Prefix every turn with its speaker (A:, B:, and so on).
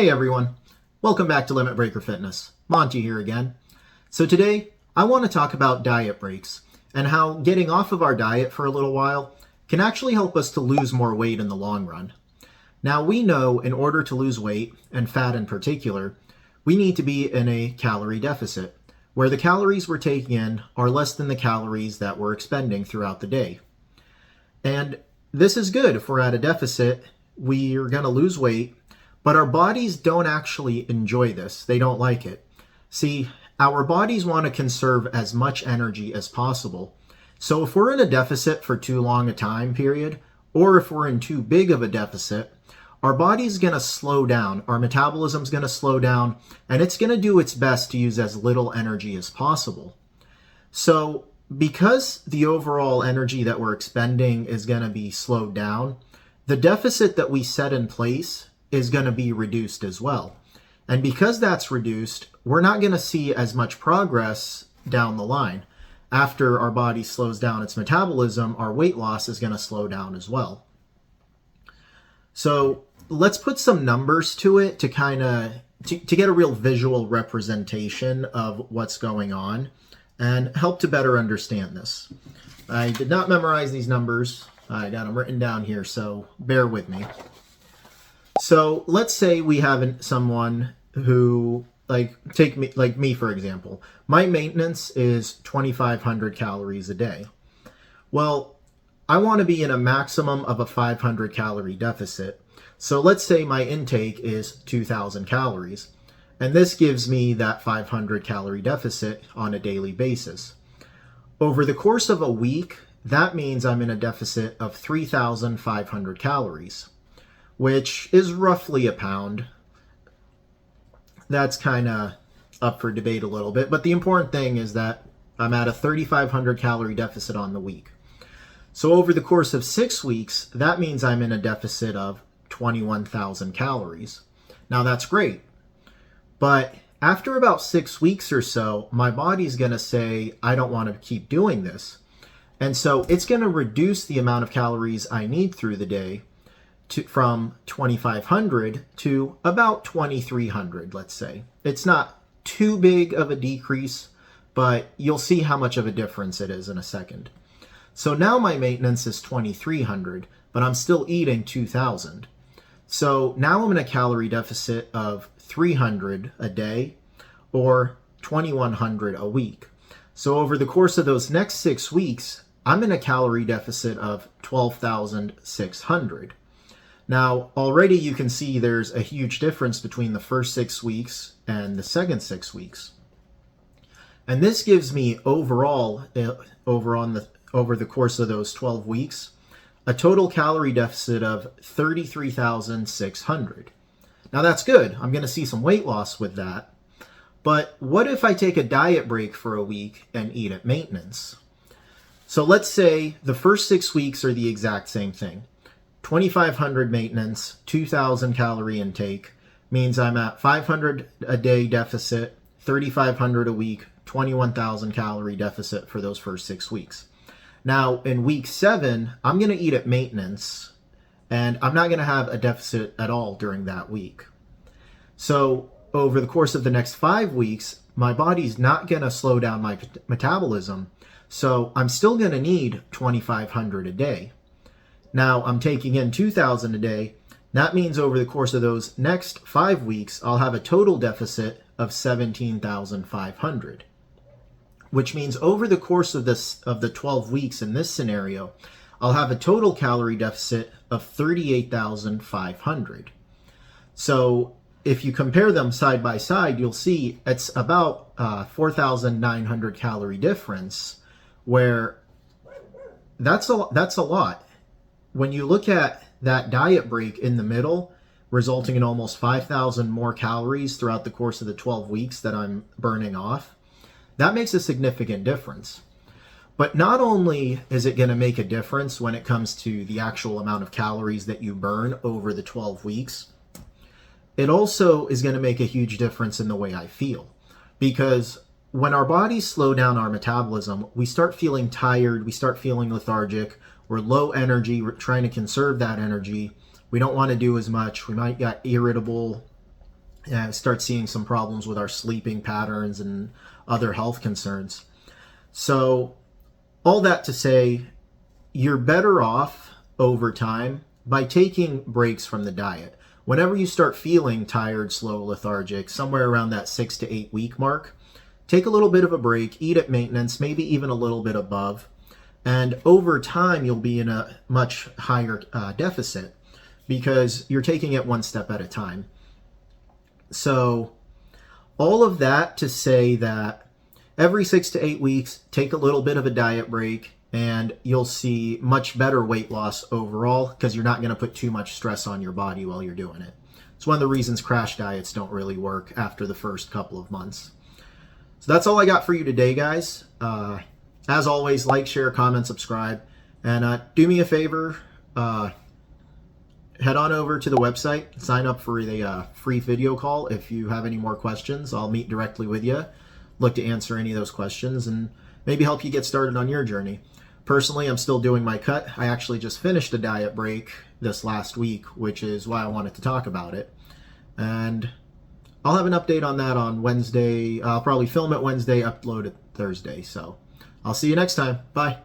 A: Hey everyone, welcome back to Limit Breaker Fitness. Monty here again. So today I want to talk about diet breaks and how getting off of our diet for a little while can actually help us to lose more weight in the long run. Now we know in order to lose weight, and fat in particular, we need to be in a calorie deficit, where the calories we're taking in are less than the calories that we're expending throughout the day. And this is good. If we're at a deficit, we're going to lose weight, but our bodies don't actually enjoy this. They don't like it. See, our bodies want to conserve as much energy as possible. So if we're in a deficit for too long a time period, or if we're in too big of a deficit, our body's going to slow down. Our metabolism's going to slow down, and it's going to do its best to use as little energy as possible. So because the overall energy that we're expending is going to be slowed down, the deficit that we set in place is going to be reduced as well. And because that's reduced, we're not going to see as much progress down the line. After our body slows down its metabolism, our weight loss is going to slow down as well. So let's put some numbers to it to to get a real visual representation of what's going on and help to better understand this. I did not memorize these numbers. I got them written down here, so bear with me. So let's say we have someone who, like me for example. My maintenance is 2,500 calories a day. Well, I want to be in a maximum of a 500 calorie deficit. So let's say my intake is 2,000 calories. And this gives me that 500 calorie deficit on a daily basis. Over the course of a week, that means I'm in a deficit of 3,500 calories, which is roughly a pound. That's kind of up for debate a little bit, but the important thing is that I'm at a 3,500 calorie deficit on the week. So over the course of 6 weeks, that means I'm in a deficit of 21,000 calories. Now that's great, but after about 6 weeks or so, my body's going to say, I don't want to keep doing this. And so it's going to reduce the amount of calories I need through the day from 2,500 to about 2,300, let's say. It's not too big of a decrease, but you'll see how much of a difference it is in a second. So now my maintenance is 2,300, but I'm still eating 2,000. So now I'm in a calorie deficit of 300 a day or 2,100 a week. So over the course of those next 6 weeks, I'm in a calorie deficit of 12,600. Now, already you can see there's a huge difference between the first 6 weeks and the second 6 weeks. And this gives me overall, over the course of those 12 weeks, a total calorie deficit of 33,600. Now that's good. I'm going to see some weight loss with that. But what if I take a diet break for a week and eat at maintenance? So let's say the first 6 weeks are the exact same thing. 2,500 maintenance, 2,000 calorie intake means I'm at 500 a day deficit, 3,500 a week, 21,000 calorie deficit for those first 6 weeks. Now in week 7, I'm going to eat at maintenance and I'm not going to have a deficit at all during that week. So over the course of the next 5 weeks, my body's not going to slow down my metabolism. So I'm still going to need 2,500 a day. Now I'm taking in 2,000 a day. That means over the course of those next 5 weeks, I'll have a total deficit of 17,500, which means over the course of the 12 weeks in this scenario, I'll have a total calorie deficit of 38,500. So if you compare them side by side, you'll see it's about 4,900 calorie difference, where that's a lot. When you look at that diet break in the middle, resulting in almost 5,000 more calories throughout the course of the 12 weeks that I'm burning off, that makes a significant difference. But not only is it going to make a difference when it comes to the actual amount of calories that you burn over the 12 weeks, it also is going to make a huge difference in the way I feel. Because when our bodies slow down our metabolism, we start feeling tired, we start feeling lethargic, we're low energy, we're trying to conserve that energy. We don't want to do as much. We might get irritable, start seeing some problems with our sleeping patterns and other health concerns. So all that to say, you're better off over time by taking breaks from the diet. Whenever you start feeling tired, slow, lethargic, somewhere around that 6 to 8 week mark, take a little bit of a break, eat at maintenance, maybe even a little bit above, and over time you'll be in a much higher deficit because you're taking it one step at a time. So all of that to say that every 6 to 8 weeks, take a little bit of a diet break, and you'll see much better weight loss overall because you're not going to put too much stress on your body while you're doing it. It's one of the reasons crash diets don't really work after the first couple of months. So that's all I got for you today, guys. As always, like, share, comment, subscribe, and do me a favor, head on over to the website, sign up for the free video call. If you have any more questions, I'll meet directly with you, look to answer any of those questions, and maybe help you get started on your journey. Personally, I'm still doing my cut. I actually just finished a diet break this last week, which is why I wanted to talk about it. And I'll have an update on that on Wednesday. I'll probably film it Wednesday, upload it Thursday. So I'll see you next time. Bye.